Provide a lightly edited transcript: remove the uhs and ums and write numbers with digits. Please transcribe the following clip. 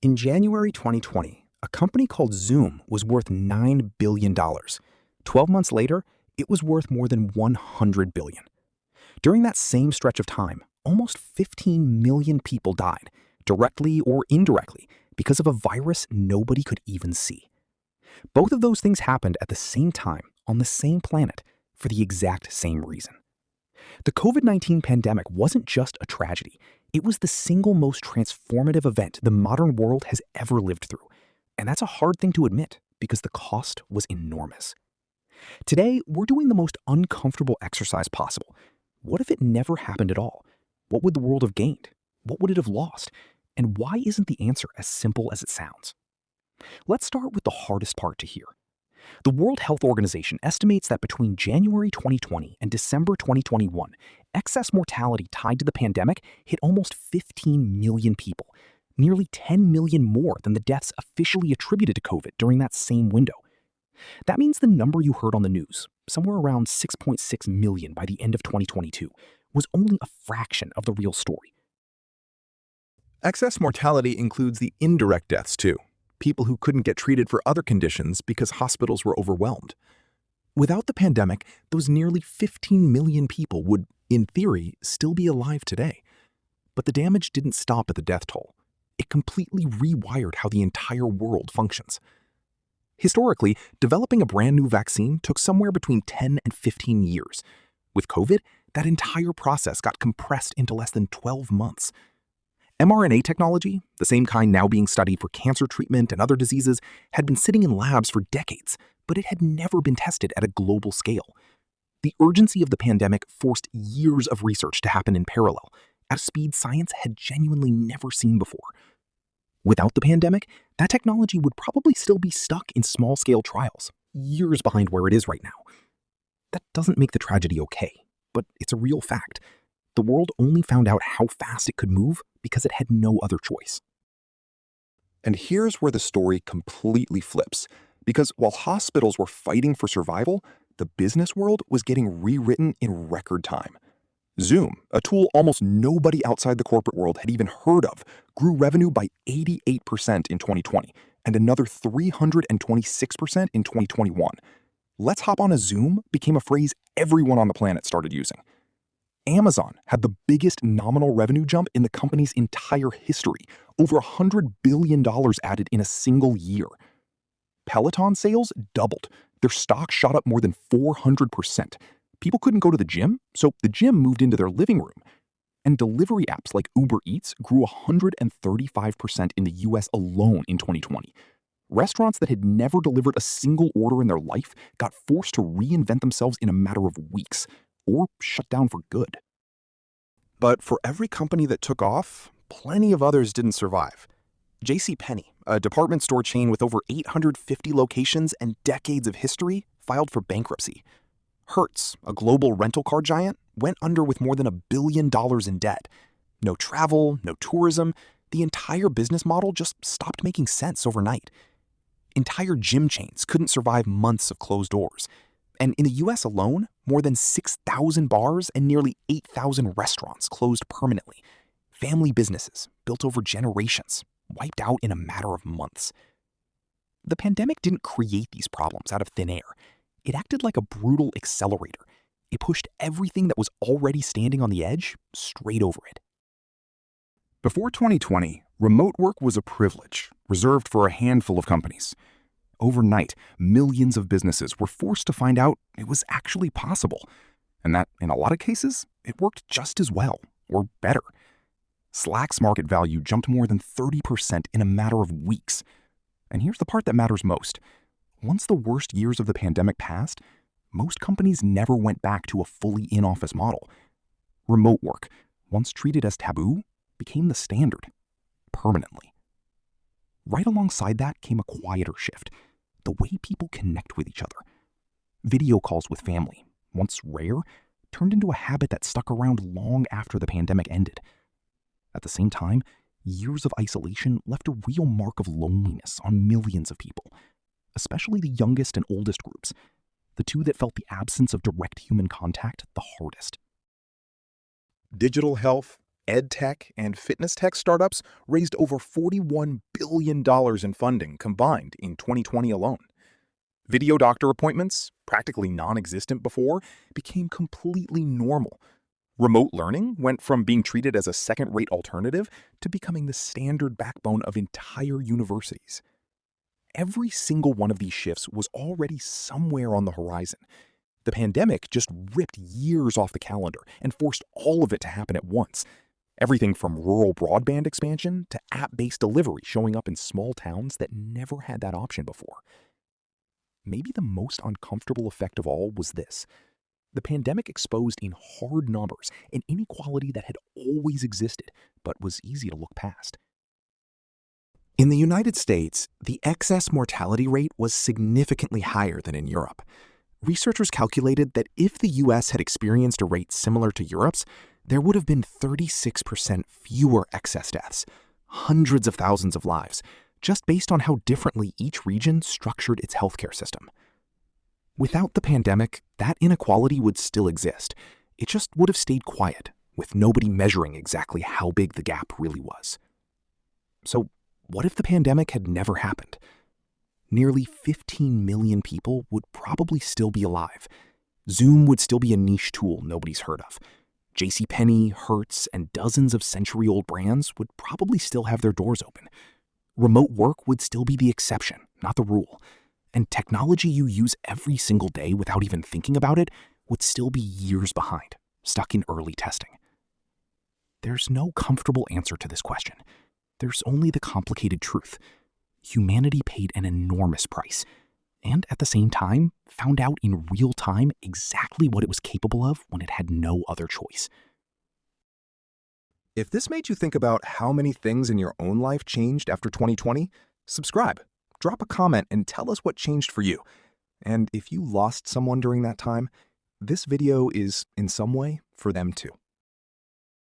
In January 2020, a company called Zoom was worth $9 billion. 12 months later, it was worth more than $100 billion. During that same stretch of time, almost 15 million people died, directly or indirectly, because of a virus nobody could even see. Both of those things happened at the same time, on the same planet, for the exact same reason. The COVID-19 pandemic wasn't just a tragedy. It was the single most transformative event the modern world has ever lived through. And that's a hard thing to admit because the cost was enormous. Today, we're doing the most uncomfortable exercise possible. What if it never happened at all? What would the world have gained? What would it have lost? And why isn't the answer as simple as it sounds? Let's start with the hardest part to hear. The World Health Organization estimates that between January 2020 and December 2021, excess mortality tied to the pandemic hit almost 15 million people, nearly 10 million more than the deaths officially attributed to COVID during that same window. That means the number you heard on the news, somewhere around 6.6 million by the end of 2022, was only a fraction of the real story. Excess mortality includes the indirect deaths, too. People who couldn't get treated for other conditions because hospitals were overwhelmed. Without the pandemic, those nearly 15 million people would, in theory, still be alive today. But the damage didn't stop at the death toll. It completely rewired how the entire world functions. Historically, developing a brand new vaccine took somewhere between 10 and 15 years. With COVID, that entire process got compressed into less than 12 months. mRNA technology, the same kind now being studied for cancer treatment and other diseases, had been sitting in labs for decades, but it had never been tested at a global scale. The urgency of the pandemic forced years of research to happen in parallel, at a speed science had genuinely never seen before. Without the pandemic, that technology would probably still be stuck in small-scale trials, years behind where it is right now. That doesn't make the tragedy okay, but it's a real fact. The world only found out how fast it could move because it had no other choice. And here's where the story completely flips, because while hospitals were fighting for survival, the business world was getting rewritten in record time. Zoom, a tool almost nobody outside the corporate world had even heard of, grew revenue by 88% in 2020 and another 326% in 2021. "Let's hop on a Zoom" became a phrase everyone on the planet started using. Amazon had the biggest nominal revenue jump in the company's entire history, over $100 billion added in a single year. Peloton sales doubled. Their stock shot up more than 400%. People couldn't go to the gym, so the gym moved into their living room. And delivery apps like Uber Eats grew 135% in the US alone in 2020. Restaurants that had never delivered a single order in their life got forced to reinvent themselves in a matter of weeks, or shut down for good. But for every company that took off, plenty of others didn't survive. JCPenney, a department store chain with over 850 locations and decades of history, filed for bankruptcy. Hertz, a global rental car giant, went under with more than $1 billion in debt. No travel, no tourism, the entire business model just stopped making sense overnight. Entire gym chains couldn't survive months of closed doors. And in the US alone, more than 6,000 bars and nearly 8,000 restaurants closed permanently. Family businesses, built over generations, wiped out in a matter of months. The pandemic didn't create these problems out of thin air. It acted like a brutal accelerator. It pushed everything that was already standing on the edge straight over it. Before 2020, remote work was a privilege reserved for a handful of companies. Overnight, millions of businesses were forced to find out it was actually possible, and that, in a lot of cases, it worked just as well, or better. Slack's market value jumped more than 30% in a matter of weeks. And here's the part that matters most. Once the worst years of the pandemic passed, most companies never went back to a fully in-office model. Remote work, once treated as taboo, became the standard, permanently. Right alongside that came a quieter shift, the way people connect with each other. Video calls with family, once rare, turned into a habit that stuck around long after the pandemic ended. At the same time, years of isolation left a real mark of loneliness on millions of people, especially the youngest and oldest groups, the two that felt the absence of direct human contact the hardest. Digital health, ed tech and fitness tech startups raised over $41 billion in funding combined in 2020 alone. Video doctor appointments, practically non-existent before, became completely normal. Remote learning went from being treated as a second-rate alternative to becoming the standard backbone of entire universities. Every single one of these shifts was already somewhere on the horizon. The pandemic just ripped years off the calendar and forced all of it to happen at once. Everything from rural broadband expansion to app-based delivery showing up in small towns that never had that option before. Maybe the most uncomfortable effect of all was this. The pandemic exposed in hard numbers an inequality that had always existed, but was easy to look past. In the United States, the excess mortality rate was significantly higher than in Europe. Researchers calculated that if the US had experienced a rate similar to Europe's, there would have been 36% fewer excess deaths, hundreds of thousands of lives, just based on how differently each region structured its healthcare system. Without the pandemic, that inequality would still exist. It just would have stayed quiet, with nobody measuring exactly how big the gap really was. So, what if the pandemic had never happened? Nearly 15 million people would probably still be alive. Zoom would still be a niche tool nobody's heard of. JCPenney, Hertz, and dozens of century-old brands would probably still have their doors open. Remote work would still be the exception, not the rule. And technology you use every single day without even thinking about it would still be years behind, stuck in early testing. There's no comfortable answer to this question. There's only the complicated truth. Humanity paid an enormous price, and at the same time, found out in real time exactly what it was capable of when it had no other choice. If this made you think about how many things in your own life changed after 2020, subscribe, drop a comment, and tell us what changed for you. And if you lost someone during that time, this video is, in some way, for them too.